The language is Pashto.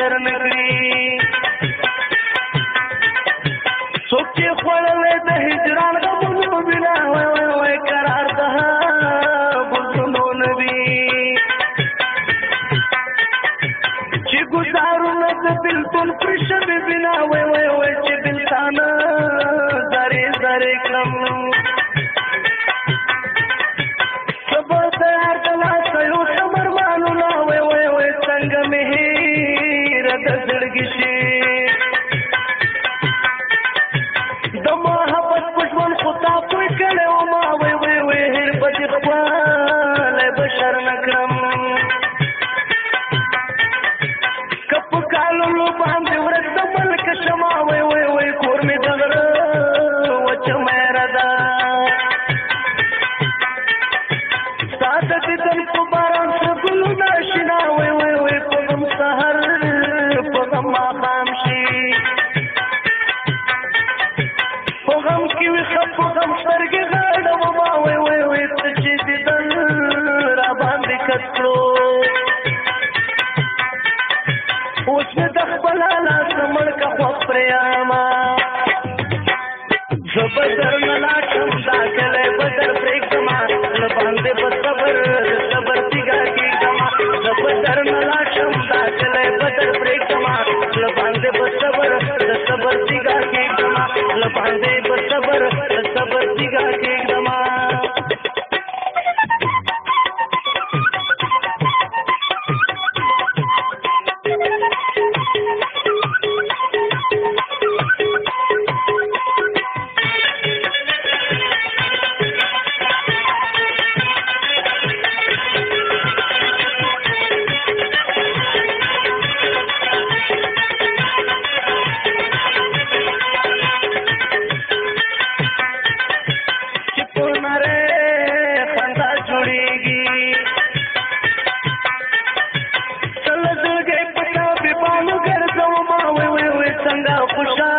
بشر نکړي څوک چې خوړلې د هجران غمونو بنا وای وای وای قرار ده بوتونو نبی چې ګزارونه د بلتون پر شبې بنا وای وای وای چې بلتانه زرې زرې کړم صبر تیار کلا سیو سمرمانونه وای وای وای څنګه مې هیر د زړګي شي د محبت پښمن خطا پوي کړي او ما وای وای وای هر بد خپل بشر نکرم کپ کالو باندې ورته ملک شما وای وای وای کور می دغره وچ مې ردا ساده دې په باران سګلو ناشنا وای وای وای په غم سحر په غم خام شي په غم کې وي خپ غم سترګې غاړه ما وای وای وای ته چې دې دل را باندې کړو اوس مې د خپل لاس مړ کا خو پریاما زبردر ملا شم داخله بدر پرېګما لباندې په صبر صبر تیګا کېګما زبردر ملا شم داخله بدر پرېګما لباندې په صبر صبر تیګا کېګما لباندې په صبر صبر تیګا کېګما خوشا